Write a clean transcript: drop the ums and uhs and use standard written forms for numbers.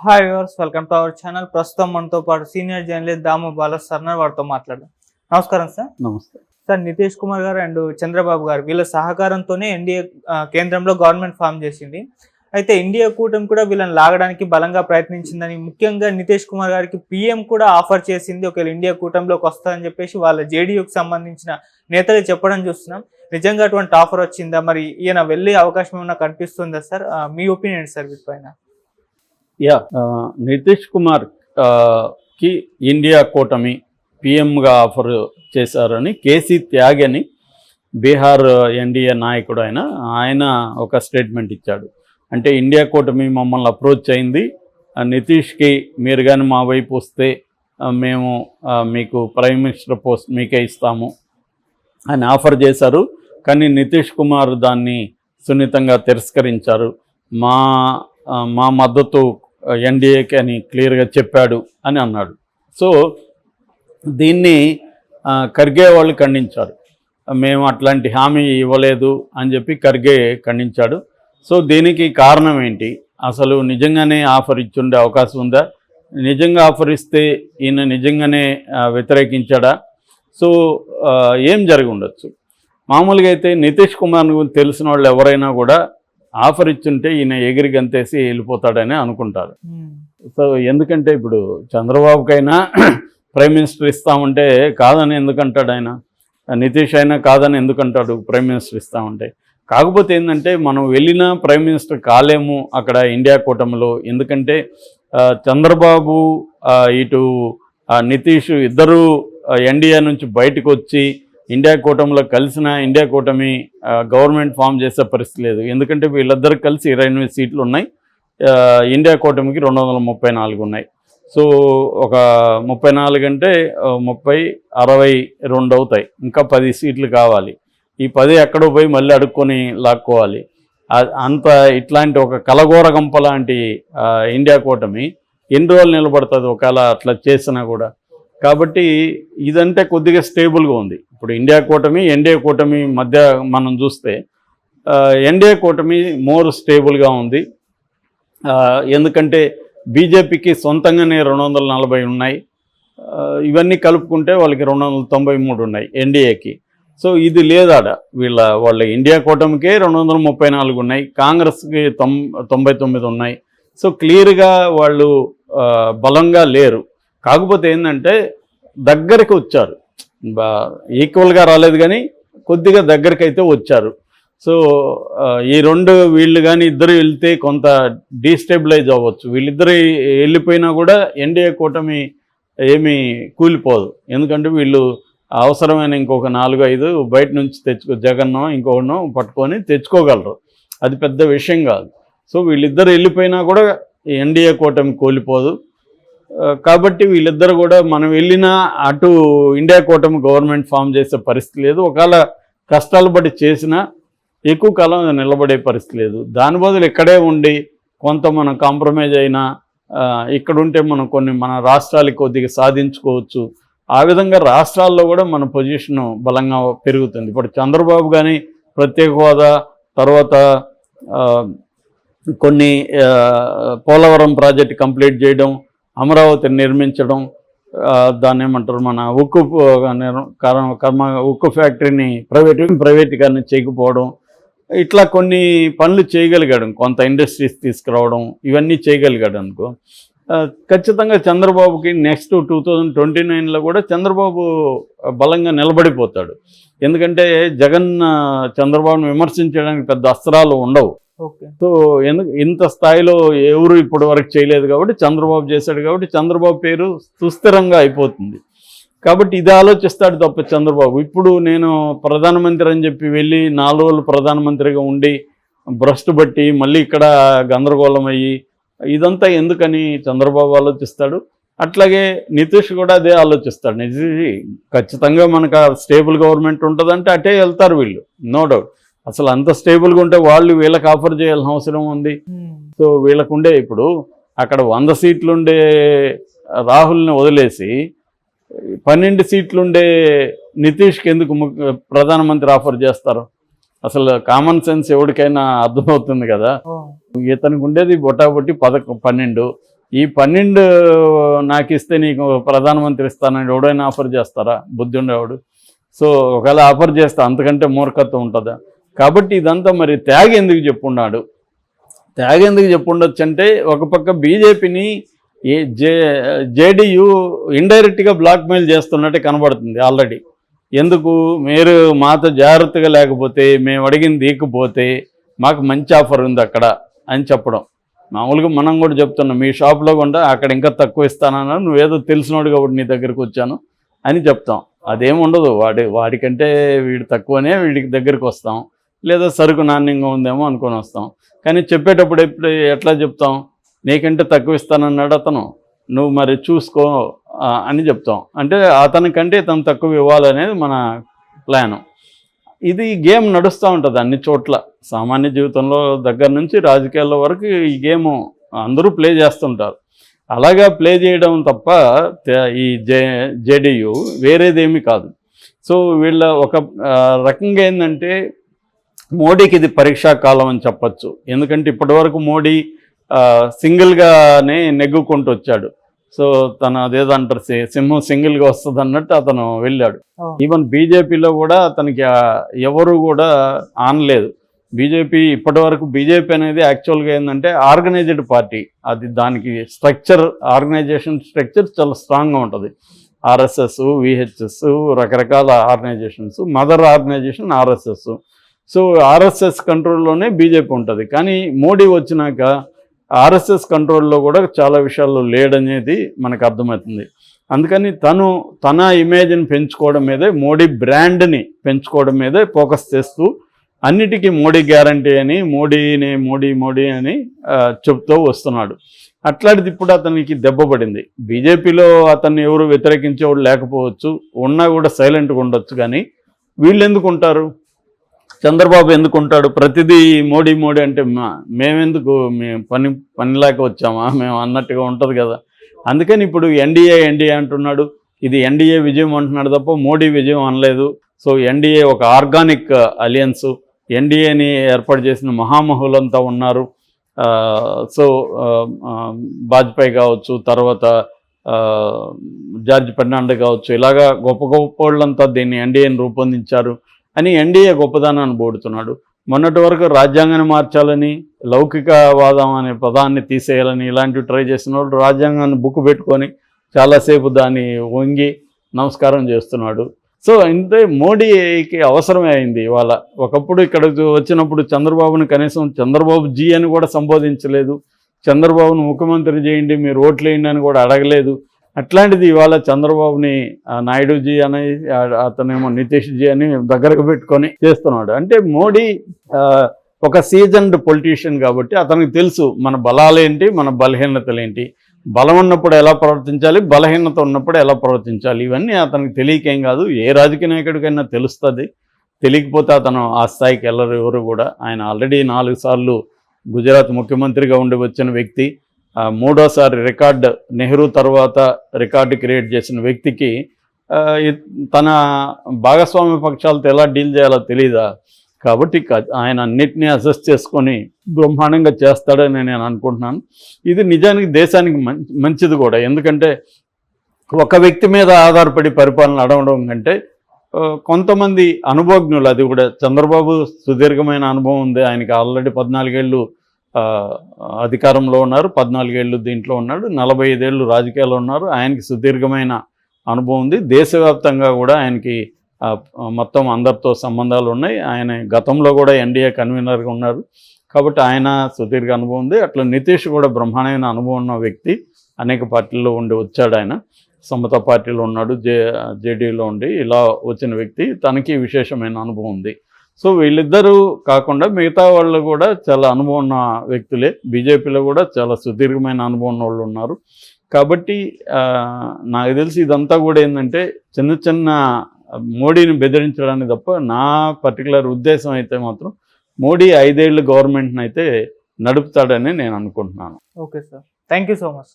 Hi viewers, welcome to our channel. ప్రస్తుతం మనతో పాటు సీనియర్ జర్నలిస్ట్ దాము బాల సార్ వారితో మాట్లాడదాం. నమస్కారం సార్. నమస్తే సార్, నితీష్ కుమార్ గారు అండ్ చంద్రబాబు గారు వీళ్ళ సహకారంతోనే ఎన్డీఏ కేంద్రంలో గవర్నమెంట్ ఫామ్ చేసింది. అయితే ఇండియా కూటమి కూడా వీళ్ళని లాగడానికి బలంగా ప్రయత్నించిందని, ముఖ్యంగా నితీష్ కుమార్ గారికి పీఎం కూడా ఆఫర్ చేసింది ఒకవేళ ఇండియా కూటమిలోకి వస్తుందని చెప్పేసి వాళ్ళ జేడీయూకి సంబంధించిన నేతలు చెప్పడం చూస్తున్నాం. నిజంగా అటువంటి ఆఫర్ వచ్చిందా? మరి ఈయన వెళ్ళే అవకాశం ఏమైనా కనిపిస్తుందా సార్? మీ ఒపీనియన్ సార్ వీటిపైన. నితీష్ కుమార్ కి ఇండియా కూటమి పిఎంగా ఆఫర్ చేశారని కేసీ త్యాగి అని బీహార్ ఎన్డీఏ నాయకుడు ఆయన ఒక స్టేట్మెంట్ ఇచ్చాడు. అంటే ఇండియా కూటమి మమ్మల్ని అప్రోచ్ అయింది, నితీష్కి మీరు కానీ మా వైపు వస్తే మేము మీకు ప్రైమ్ మినిస్టర్ పోస్ట్ మీకే ఇస్తాము అని ఆఫర్ చేశారు. కానీ నితీష్ కుమార్ దాన్ని సున్నితంగా తిరస్కరించారు. మా మద్దతు ఎన్డీఏకి అని క్లియర్గా చెప్పాడు అని అన్నాడు. సో దీన్ని ఖర్గే వాళ్ళు ఖండించారు. మేము అట్లాంటి హామీ ఇవ్వలేదు అని చెప్పి ఖర్గే ఖండించాడు. సో దీనికి కారణం ఏంటి? అసలు నిజంగానే ఆఫర్ ఇచ్చుండే అవకాశం ఉందా? నిజంగా ఆఫర్ ఇస్తే ఈయన నిజంగానే వ్యతిరేకించాడా? సో ఏం జరిగి ఉండొచ్చు? మామూలుగా అయితే నితీష్ కుమార్ గురించి తెలిసిన వాళ్ళు ఎవరైనా కూడా ఆఫర్ ఇచ్చుంటే ఈయన ఎగిరి గంతేసి వెళ్ళిపోతాడని అనుకుంటారు. సో ఎందుకంటే ఇప్పుడు చంద్రబాబుకైనా ప్రైమ్ మినిస్టర్ ఇస్తామంటే కాదని ఎందుకంటాడు ఆయన? నితీష్ అయినా కాదని ఎందుకంటాడు ప్రైమ్ మినిస్టర్ ఇస్తామంటే? కాకపోతే ఏంటంటే మనం వెళ్ళినా ప్రైమ్ మినిస్టర్ కాలేము అక్కడ ఇండియా కూటమిలో. ఎందుకంటే చంద్రబాబు ఇటు నితీష్ ఇద్దరూ ఎన్డీఏ నుంచి బయటకు వచ్చి ఇండియా కూటమిలో కలిసిన ఇండియా కూటమి గవర్నమెంట్ ఫామ్ చేసే పరిస్థితి లేదు. ఎందుకంటే వీళ్ళిద్దరు కలిసి 28 సీట్లు ఉన్నాయి, ఇండియా కూటమికి 234 ఉన్నాయి. సో ఒక 34 అంటే 30, 62 అవుతాయి. ఇంకా 10 సీట్లు కావాలి. ఈ 10 ఎక్కడో పోయి మళ్ళీ అడుక్కొని లాక్కోవాలి. అంత ఇట్లాంటి ఒక కలగోర గంప లాంటి ఇండియా కూటమి ఎన్ని రోజులు నిలబడుతుంది ఒకవేళ అట్లా చేసినా కూడా? కాబట్టి ఇదంటే కొద్దిగా స్టేబుల్గా ఉంది. ఇప్పుడు ఇండియా కూటమి ఎన్డీఏ కూటమి మధ్య మనం చూస్తే ఎన్డీఏ కూటమి మోర్ స్టేబుల్గా ఉంది. ఎందుకంటే బీజేపీకి సొంతంగానే 240 ఉన్నాయి, ఇవన్నీ కలుపుకుంటే వాళ్ళకి 293 ఉన్నాయి ఎన్డీఏకి. సో ఇది లేదాడ వాళ్ళ ఇండియా కూటమికే 234 ఉన్నాయి, కాంగ్రెస్కి 99 ఉన్నాయి. సో క్లియర్గా వాళ్ళు బలంగా లేరు. కాకపోతే ఏంటంటే దగ్గరికి వచ్చారు, ఈక్వల్గా రాలేదు కానీ కొద్దిగా దగ్గరికి అయితే వచ్చారు. సో ఈ వీళ్ళు కానీ ఇద్దరు వెళ్తే కొంత డీస్టెబిలైజ్ అవ్వచ్చు. వీళ్ళిద్దరు వెళ్ళిపోయినా కూడా ఎన్డీఏ కూటమి ఏమీ కూలిపోదు. ఎందుకంటే వీళ్ళు అవసరమైన ఇంకొక 4-5 బయట నుంచి జగన్నో ఇంకొకనో పట్టుకొని తెచ్చుకోగలరు. అది పెద్ద విషయం కాదు. సో వీళ్ళిద్దరు వెళ్ళిపోయినా కూడా ఎన్డీఏ కూటమి కూలిపోదు. కాబట్టి వీళ్ళిద్దరు కూడా మనం వెళ్ళినా అటు ఇండియా కూటమి గవర్నమెంట్ ఫామ్ చేసే పరిస్థితి లేదు. ఒకవేళ కష్టాలు బట్టి చేసినా ఎక్కువ కాలం నిలబడే పరిస్థితి లేదు. దాని బదులు ఇక్కడే ఉండి కొంత మనం కాంప్రమైజ్ అయినా ఇక్కడుంటే మనం మన రాష్ట్రాలకి కొద్దిగా సాధించుకోవచ్చు. ఆ విధంగా రాష్ట్రాల్లో కూడా మన పొజిషన్ బలంగా పెరుగుతుంది. ఇప్పుడు చంద్రబాబు కానీ ప్రత్యేక హోదా, తర్వాత కొన్ని పోలవరం ప్రాజెక్ట్ కంప్లీట్ చేయడం, అమరావతిని నిర్మించడం, దాన్ని ఏమంటారు మన ఉక్కు ఫ్యాక్టరీని ప్రైవేటీకరణ చేయకపోవడం, ఇట్లా కొన్ని పనులు చేయగలిగాడు. కొంత ఇండస్ట్రీస్ తీసుకురావడం, ఇవన్నీ చేయగలిగాడు అనుకో. ఖచ్చితంగా చంద్రబాబుకి నెక్స్ట్ 2029లో కూడా చంద్రబాబు బలంగా నిలబడిపోతాడు. ఎందుకంటే జగన్ చంద్రబాబును విమర్శించడానికి పెద్ద అస్త్రాలు ఉండవు. సో ఇంత స్థాయిలో ఎవరు ఇప్పటి వరకు చేయలేదు కాబట్టి చంద్రబాబు చేశాడు. కాబట్టి చంద్రబాబు పేరు సుస్థిరంగా అయిపోతుంది. కాబట్టి ఇది ఆలోచిస్తాడు తప్ప చంద్రబాబు ఇప్పుడు నేను ప్రధానమంత్రి అని చెప్పి వెళ్ళి 4 రోజులు ప్రధానమంత్రిగా ఉండి భ్రష్టు బట్టి మళ్ళీ ఇక్కడ గందరగోళం అయ్యి ఇదంతా ఎందుకని చంద్రబాబు ఆలోచిస్తాడు. అట్లాగే నితీష్ కూడా అదే ఆలోచిస్తాడు. ఖచ్చితంగా మనకు స్టేబుల్ గవర్నమెంట్ ఉంటుందంటే అటే వెళ్తారు వీళ్ళు, నో డౌట్. అసలు అంత స్టేబుల్గా ఉంటే వాళ్ళు వీళ్ళకి ఆఫర్ చేయాల్సిన అవసరం ఉంది. సో వీళ్ళకుండే ఇప్పుడు అక్కడ 100 సీట్లుండే రాహుల్ని వదిలేసి 12 సీట్లుండే నితీష్కి ఎందుకు ప్రధానమంత్రి ఆఫర్ చేస్తారు? అసలు కామన్ సెన్స్ ఎవరికైనా అర్థమవుతుంది కదా. ఇతనికి ఉండేది బొటాబొట్టి 12, ఈ 12 నాకు ఇస్తే నీకు ప్రధానమంత్రి ఇస్తానని ఎవడైనా ఆఫర్ చేస్తారా? బుద్ధి ఉండేవాడు. సో ఒకవేళ ఆఫర్ చేస్తే అంతకంటే మూర్ఖత్వం ఉంటుందా? కాబట్టి ఇదంతా మరి త్యాగి ఎందుకు చెప్పున్నాడు? త్యాగి ఎందుకు చెప్పుండొచ్చు అంటే, ఒక పక్క బీజేపీని జేడీయూ ఇండైరెక్ట్గా బ్లాక్మెయిల్ చేస్తున్నట్టే కనబడుతుంది ఆల్రెడీ. ఎందుకు? మీరు మాతో జాగ్రత్తగా లేకపోతే, మేము అడిగింది ఇకపోతే మాకు మంచి ఆఫర్ ఉంది అక్కడ అని చెప్పడం. మామూలుగా మనం కూడా చెప్తున్నాం, మీ షాప్లో కూడా అక్కడ ఇంకా తక్కువ ఇస్తానన్నా, నువ్వేదో తెలిసినోడు కాబట్టి నీ దగ్గరికి వచ్చాను అని చెప్తాం. అదేం ఉండదు. వాడికంటే వీడు తక్కువనే వీడికి దగ్గరికి వస్తాం, లేదా సరుకు నాణ్యంగా ఉందేమో అనుకొని వస్తాం. కానీ చెప్పేటప్పుడు ఎట్లా చెప్తాం? నీకంటే తక్కువ ఇస్తానన్నాడు అతను, నువ్వు మరి చూసుకో అని చెప్తాం. అంటే అతనికంటే తను తక్కువ ఇవ్వాలనేది మన ప్లాను. ఇది గేమ్ నడుస్తూ ఉంటుంది అన్ని చోట్ల, సామాన్య జీవితంలో దగ్గర నుంచి రాజకీయాల వరకు ఈ గేమ్ అందరూ ప్లే చేస్తుంటారు. అలాగా ప్లే చేయడం తప్ప ఈ జేడీయూ వేరేదేమీ కాదు. సో వీళ్ళ ఒక రకంగా ఏంటంటే, మోడీకి ఇది పరీక్షా కాలం అని చెప్పచ్చు. ఎందుకంటే ఇప్పటివరకు మోడీ సింగిల్గానే నెగ్గుకుంటూ వచ్చాడు. సో తను అదేదో అంటారు, సింహం సింగిల్గా వస్తుంది అన్నట్టు అతను వెళ్ళాడు. ఈవెన్ బీజేపీలో కూడా అతనికి ఎవరు కూడా ఆనలేదు. బీజేపీ ఇప్పటివరకు బీజేపీ అనేది యాక్చువల్గా ఏంటంటే ఆర్గనైజ్డ్ పార్టీ. అది దానికి ఆర్గనైజేషన్ స్ట్రక్చర్ చాలా స్ట్రాంగ్గా ఉంటుంది. ఆర్ఎస్ఎస్, విహెచ్ఎస్, రకరకాల organizations, mother organization RSS. So RSS కంట్రోల్లోనే బీజేపీ ఉంటుంది. కానీ మోడీ వచ్చినాక ఆర్ఎస్ఎస్ కంట్రోల్లో కూడా చాలా విషయాల్లో లేడనేది మనకు అర్థమవుతుంది. అందుకని తన ఇమేజ్ని పెంచుకోవడం మీదే, మోడీ బ్రాండ్ని పెంచుకోవడం మీదే ఫోకస్ చేస్తూ అన్నిటికీ మోడీ గ్యారంటీ అని మోడీ అని చెప్తూ వస్తున్నాడు. అట్లాంటిది ఇప్పుడు అతనికి దెబ్బపడింది. బీజేపీలో అతన్ని ఎవరు వ్యతిరేకించేవాడు లేకపోవచ్చు, ఉన్నా కూడా సైలెంట్గా ఉండొచ్చు. కానీ వీళ్ళు ఎందుకు ఉంటారు? చంద్రబాబు ఎందుకు ఉంటాడు? ప్రతిదీ మోడీ అంటే మేము పనిలాక వచ్చామా మేము అన్నట్టుగా ఉంటుంది కదా. అందుకని ఇప్పుడు ఎన్డీఏ అంటున్నాడు. ఇది ఎన్డీఏ విజయం అంటున్నాడు తప్ప మోడీ విజయం అనలేదు. సో ఎన్డీఏ ఒక ఆర్గానిక్ అలియన్స్. ఎన్డీఏని ఏర్పాటు చేసిన మహామహులంతా ఉన్నారు. సో వాజ్పేయి కావచ్చు, తర్వాత జార్జ్ ఫెర్నాండో కావచ్చు, ఇలాగా గొప్ప వాళ్ళంతా దీన్ని ఎన్డీఏని రూపొందించారు అని ఎన్డీఏ గొప్పదనాన్ని పోడుతున్నాడు. మొన్నటి వరకు రాజ్యాంగాన్ని మార్చాలని, లౌకికవాదం అనే పదాన్ని తీసేయాలని ఇలాంటివి ట్రై చేసిన వాళ్ళు రాజ్యాంగాన్ని బుక్ పెట్టుకొని చాలాసేపు దాన్ని వంగి నమస్కారం చేస్తున్నాడు. సో ఇంతే మోడీకి అవసరమే అయింది ఇవాళ. ఒకప్పుడు ఇక్కడ వచ్చినప్పుడు చంద్రబాబుని కనీసం చంద్రబాబు జీ అని కూడా సంబోధించలేదు. చంద్రబాబును ముఖ్యమంత్రి చేయండి, మీరు ఓట్లు వేయండి అని కూడా అడగలేదు. అట్లాంటిది ఇవాళ చంద్రబాబుని నాయుడుజీ అని, అతనేమో నితీష్ జీ అని దగ్గరకు పెట్టుకొని చేస్తున్నాడు. అంటే మోడీ ఒక సీజన్డ్ పొలిటీషియన్ కాబట్టి అతనికి తెలుసు మన బలాలేంటి, మన బలహీనతలేంటి, బలం ఉన్నప్పుడు ఎలా ప్రవర్తించాలి, బలహీనత ఉన్నప్పుడు ఎలా ప్రవర్తించాలి. ఇవన్నీ అతనికి తెలియకేం కాదు, ఏ రాజకీయ నాయకుడికైనా తెలుస్తుంది. తెలియకపోతే అతను ఆ స్థాయికి వెళ్ళరు ఎవరు కూడా. ఆయన ఆల్రెడీ 4 సార్లు గుజరాత్ ముఖ్యమంత్రిగా ఉండి వచ్చిన వ్యక్తి. 3వ సారి నెహ్రూ తర్వాత రికార్డు క్రియేట్ చేసిన వ్యక్తికి తన భాగస్వామ్య పక్షాలతో ఎలా డీల్ చేయాలో తెలీదా? కాబట్టి ఆయన అన్నిటినీ అసెస్ చేసుకొని బ్రహ్మాండంగా చేస్తాడని నేను అనుకుంటున్నాను. ఇది నిజానికి దేశానికి మంచిది కూడా. ఎందుకంటే ఒక వ్యక్తి మీద ఆధారపడి పరిపాలన నడవడం కంటే కొంతమంది అనుభవజ్ఞులు, అది కూడా చంద్రబాబు సుదీర్ఘమైన అనుభవం ఉంది. ఆయనకి ఆల్రెడీ 14 ఏళ్ళు అధికారంలో ఉన్నారు, 14 ఏళ్ళు దీంట్లో ఉన్నాడు, 45 ఏళ్ళు రాజకీయాల్లో ఉన్నారు. ఆయనకి సుదీర్ఘమైన అనుభవం ఉంది. దేశవ్యాప్తంగా కూడా ఆయనకి మొత్తం అందరితో సంబంధాలు ఉన్నాయి. ఆయన గతంలో కూడా ఎన్డీఏ కన్వీనర్గా ఉన్నారు కాబట్టి ఆయన సుదీర్ఘ అనుభవం ఉంది. అట్లా నితీష్ కూడా బ్రహ్మాండమైన అనుభవం ఉన్న వ్యక్తి. అనేక పార్టీల్లో ఉండి వచ్చాడు. ఆయన సమతా పార్టీలో ఉన్నాడు, జేడీలో ఉండి ఇలా వచ్చిన వ్యక్తి. తనకి విశేషమైన అనుభవం ఉంది. సో వీళ్ళిద్దరూ కాకుండా మిగతా వాళ్ళు కూడా చాలా అనుభవం ఉన్న వ్యక్తులే. బీజేపీలో కూడా చాలా సుదీర్ఘమైన అనుభవం ఉన్న వాళ్ళు ఉన్నారు. కాబట్టి నాకు తెలిసి ఇదంతా కూడా ఏంటంటే చిన్న మోడీని బెదిరించడానికి తప్ప, నా పర్టికులర్ ఉద్దేశం అయితే మాత్రం మోడీ 5 ఏళ్ళు గవర్నమెంట్ని అయితే నడుపుతాడని నేను అనుకుంటున్నాను. Okay sir, thank you so much.